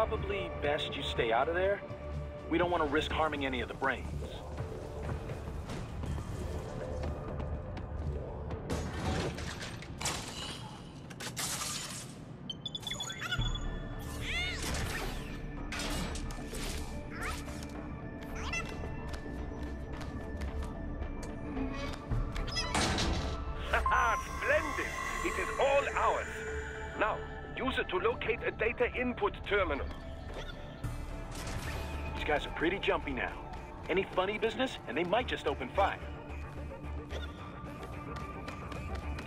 probably best you stay out of there. We don't want to risk harming any of the brains. Splendid! It is all ours. Now, use it to locate a data input terminal. These guys are pretty jumpy now. Any funny business, and they might just open fire.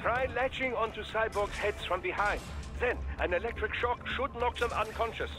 Try latching onto cyborgs' heads from behind. Then, an electric shock should knock them unconscious.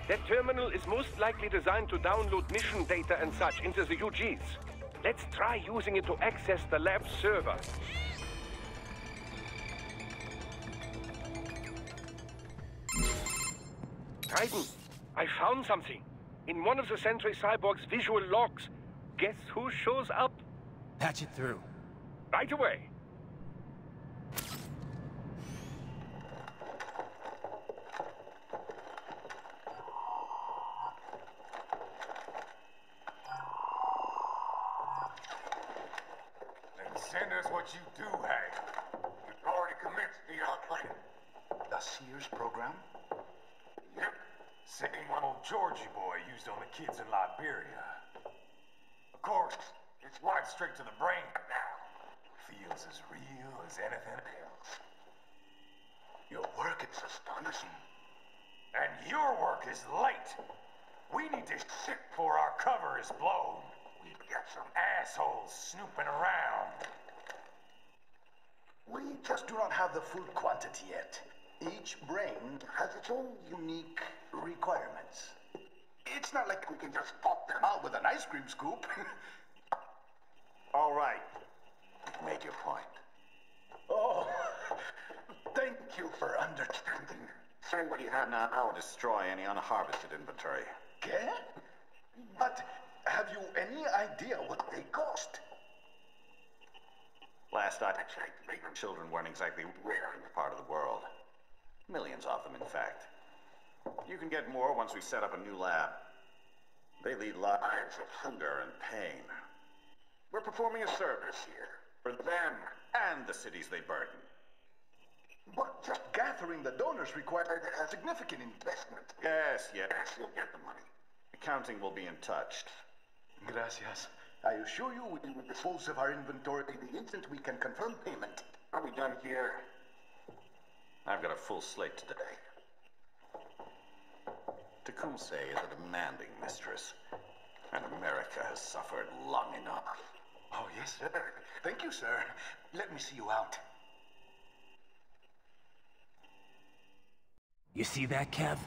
That terminal is most likely designed to download mission data and such into the UGs. Let's try using it to access the lab server. Titan, I found something. In one of the Sentry Cyborg's visual logs. Guess who shows up? Patch it through. Right away. Send us what you do have. You've already commenced the plan. The Sears program? Yep. Same one old Georgie boy used on the kids in Liberia. Of course, it's right straight to the brain now. Feels as real as anything else. Your work is astonishing. And your work is late. We need this shit before our cover is blown. We've got some assholes snooping around. We just do not have the full quantity yet. Each brain has its own unique requirements. It's not like we can just pop them out with an ice cream scoop. All right. Make your point. Oh, thank you for understanding. Send what you have now or destroy any unharvested inventory. Okay? But have you any idea what they cost? Last I checked, children weren't exactly rare in this part of the world. Millions of them, in fact. You can get more once we set up a new lab. They lead lives of hunger and pain. We're performing a service here for them and the cities they burden. But just gathering the donors required a significant investment. Yes, you'll get the money. Accounting will be in touch. Gracias. I assure you we will dispose of our inventory the instant we can confirm payment. Are we done here? I've got a full slate today. Tecumseh is a demanding mistress. And America has suffered long enough. Oh, yes, sir. Thank you, sir. Let me see you out. You see that, Kev?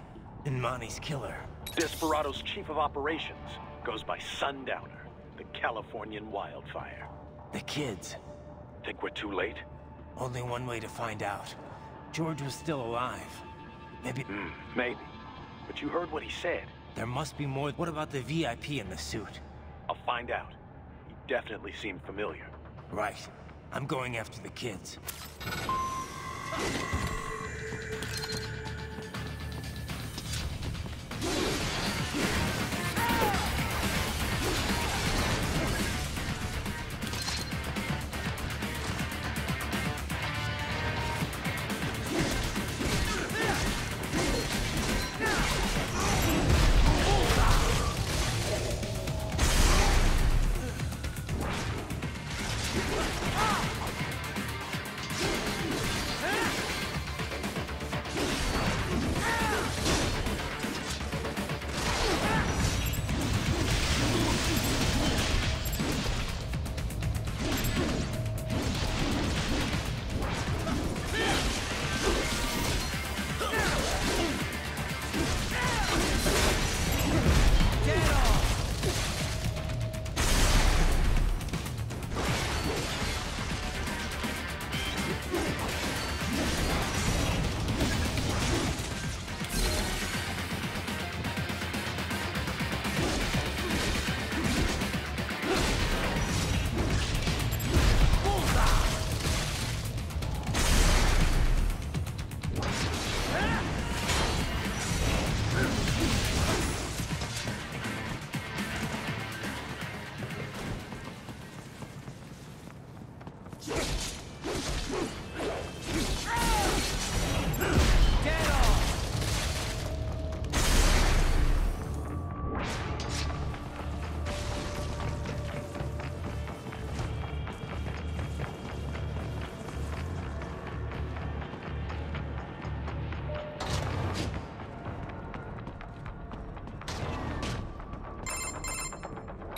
Inmani's killer. Desperado's chief of operations goes by Sundowner, the Californian wildfire. The kids. Think we're too late? Only one way to find out. George was still alive. Maybe... Maybe. But you heard what he said. There must be more. What about the VIP in the suit? I'll find out. He definitely seemed familiar. Right. I'm going after the kids.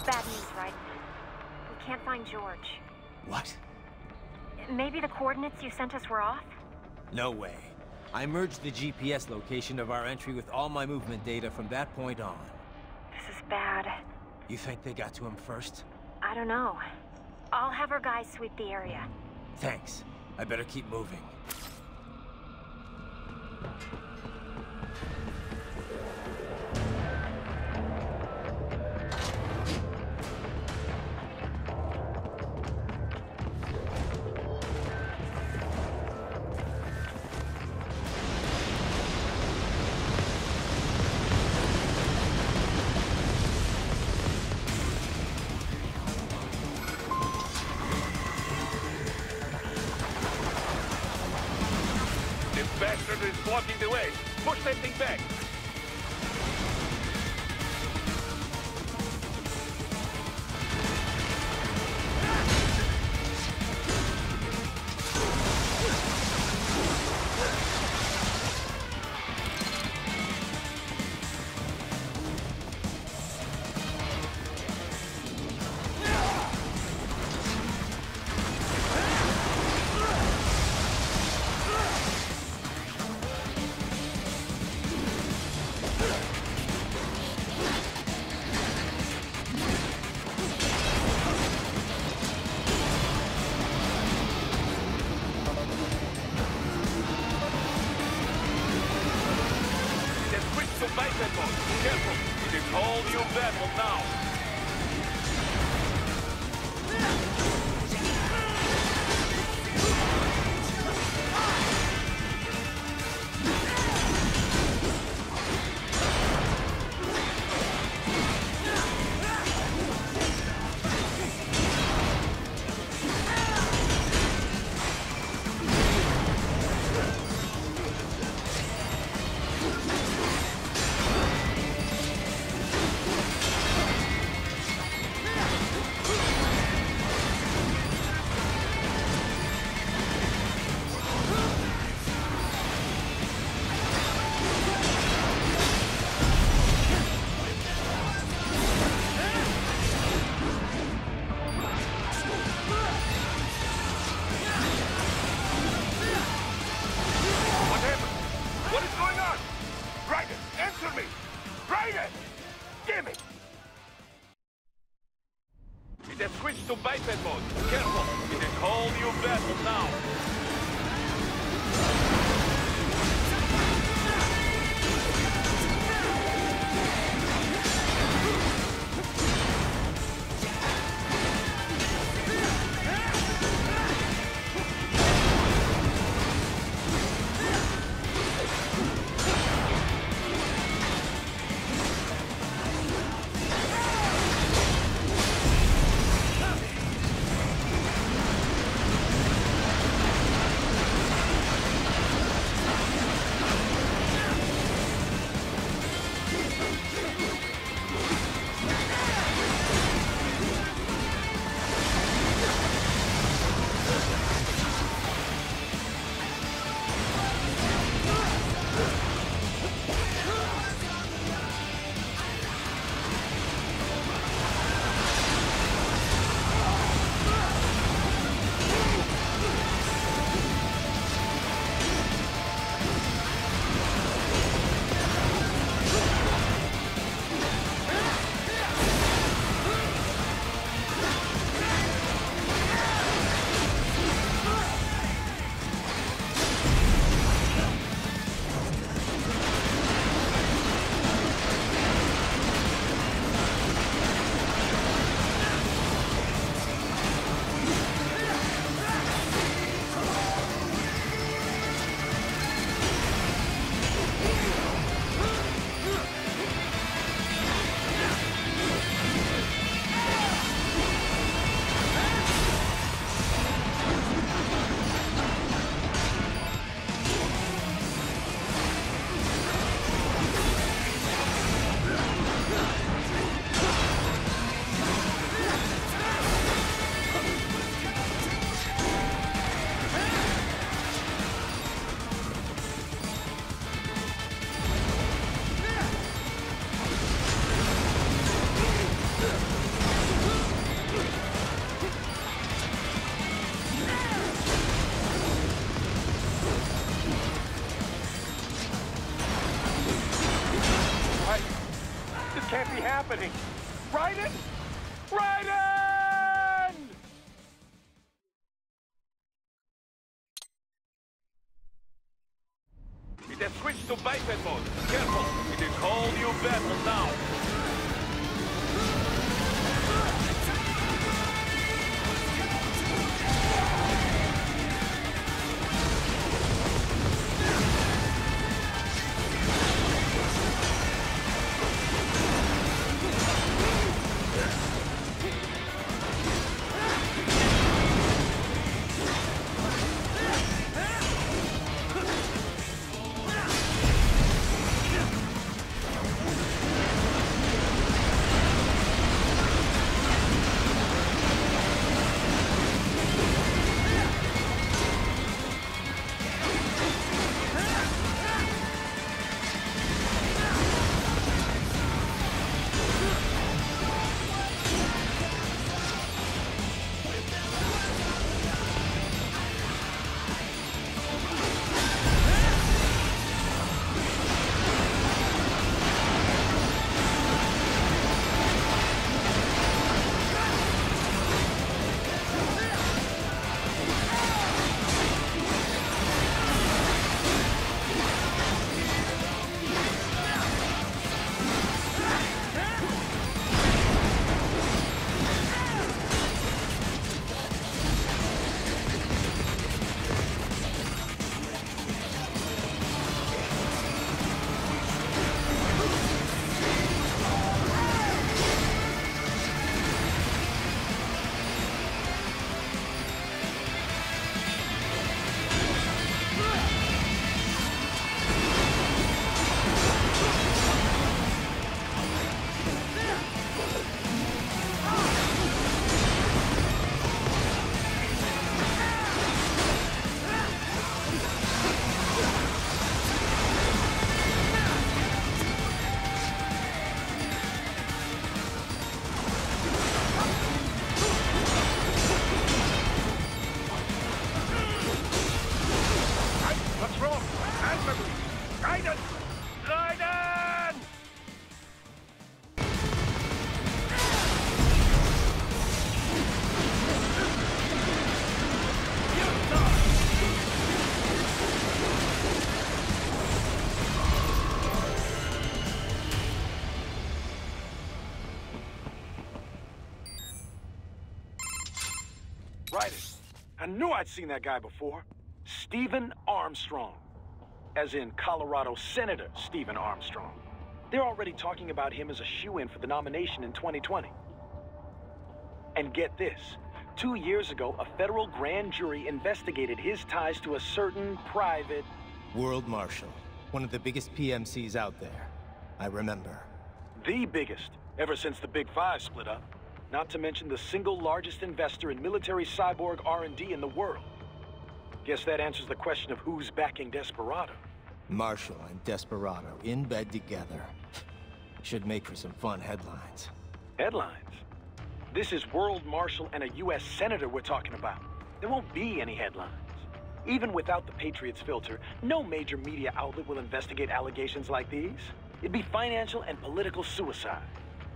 Bad news, right? We can't find George. What? Maybe the coordinates you sent us were off? No way. I merged the GPS location of our entry with all my movement data from that point on. This is bad. You think they got to him first? I don't know. I'll have our guys sweep the area. Thanks. I better keep moving. Bastard is blocking the way. Push that thing back. Careful! It is all new battle now! biped mode. Careful, it is whole new battle now. Can't be happening. Raiden! Raiden! It has switched to biped mode. Careful, it is whole new battle now. Right. I knew I'd seen that guy before. Stephen Armstrong. As in Colorado Senator Stephen Armstrong. They're already talking about him as a shoo-in for the nomination in 2020. And get this. 2 years ago, a federal grand jury investigated his ties to a certain private... World Marshal. One of the biggest PMCs out there. I remember. The biggest, ever since the Big Five split up. Not to mention the single largest investor in military cyborg R&D in the world. Guess that answers the question of who's backing Desperado. Marshall and Desperado in bed together. Should make for some fun headlines. Headlines? This is World Marshal and a U.S. Senator we're talking about. There won't be any headlines. Even without the Patriots filter, no major media outlet will investigate allegations like these. It'd be financial and political suicide.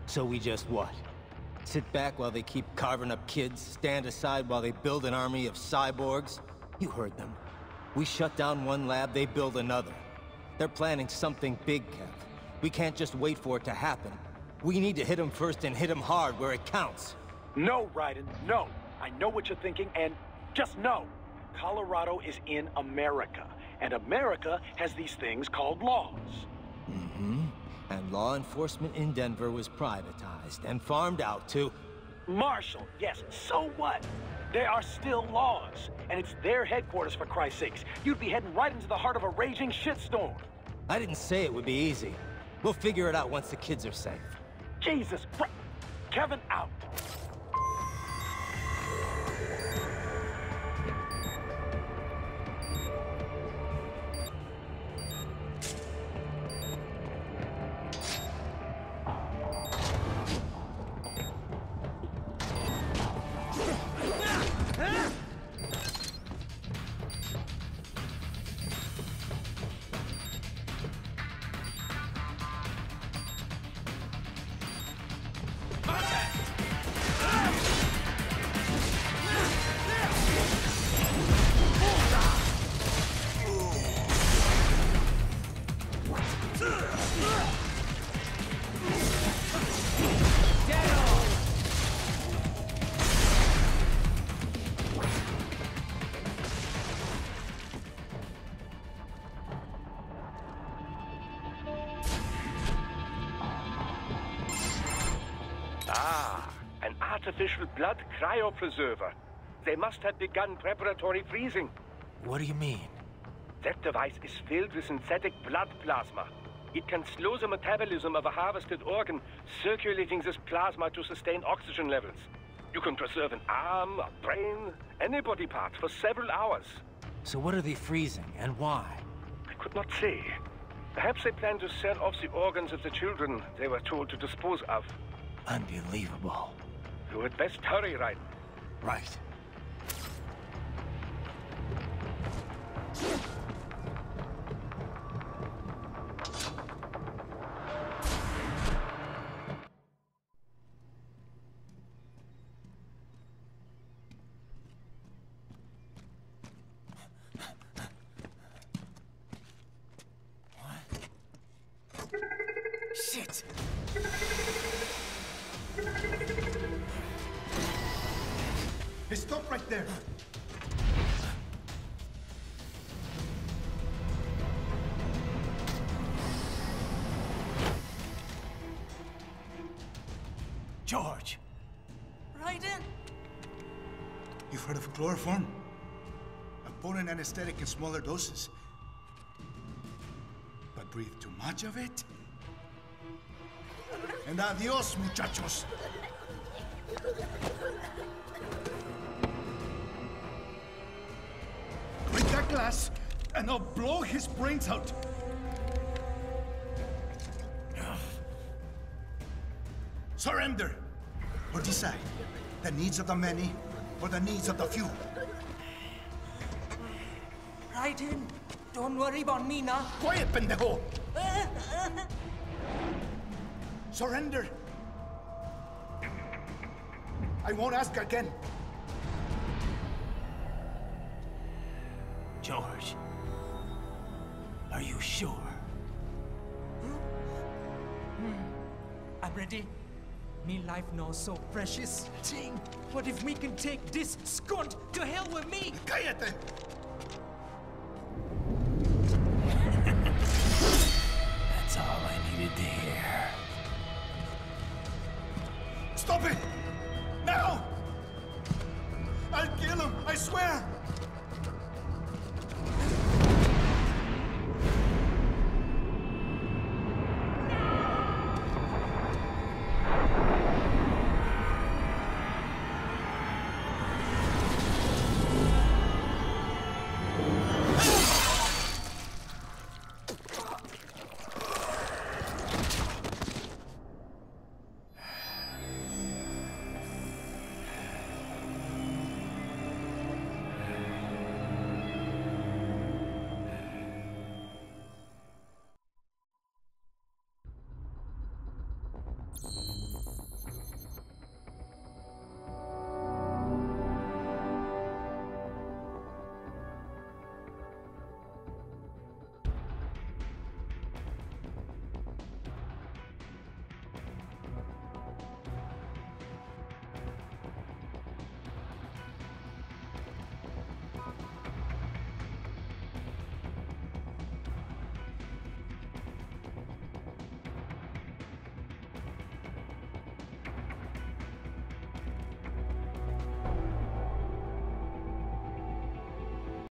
So we just what? Sit back while they keep carving up kids, stand aside while they build an army of cyborgs? You heard them. We shut down one lab, they build another. They're planning something big, Kev. We can't just wait for it to happen. We need to hit them first and hit them hard where it counts. No, Raiden, no. I know what you're thinking, and just know. Colorado is in America, and America has these things called laws. Mm-hmm. And law enforcement in Denver was privatized and farmed out to... Marshall, yes, so what? There are still laws, and it's their headquarters, for Christ's sakes. You'd be heading right into the heart of a raging shitstorm. I didn't say it would be easy. We'll figure it out once the kids are safe. Jesus Christ. Kevin out. An artificial blood cryopreserver. They must have begun preparatory freezing. What do you mean? That device is filled with synthetic blood plasma. It can slow the metabolism of a harvested organ, circulating this plasma to sustain oxygen levels. You can preserve an arm, a brain, any body part for several hours. So what are they freezing, and why? I could not say. Perhaps they plan to sell off the organs of the children they were told to dispose of. Unbelievable. You had best hurry, Raiden. Right. Shit! Hey, stop right there! George! Raiden? You've heard of chloroform? A potent anesthetic in smaller doses. But breathe too much of it? And adios, muchachos! Break that glass, and I'll blow his brains out! Surrender! Or decide, the needs of the many, or the needs of the few. Raiden, don't worry about me now. Quiet, pendejo! Surrender! I won't ask again. George, are you sure? I'm ready. Me life now so precious, Ting. What if we can take this skunt to hell with me? Cállate! That's all I needed to hear. Stop it! Now! I'll kill him, I swear!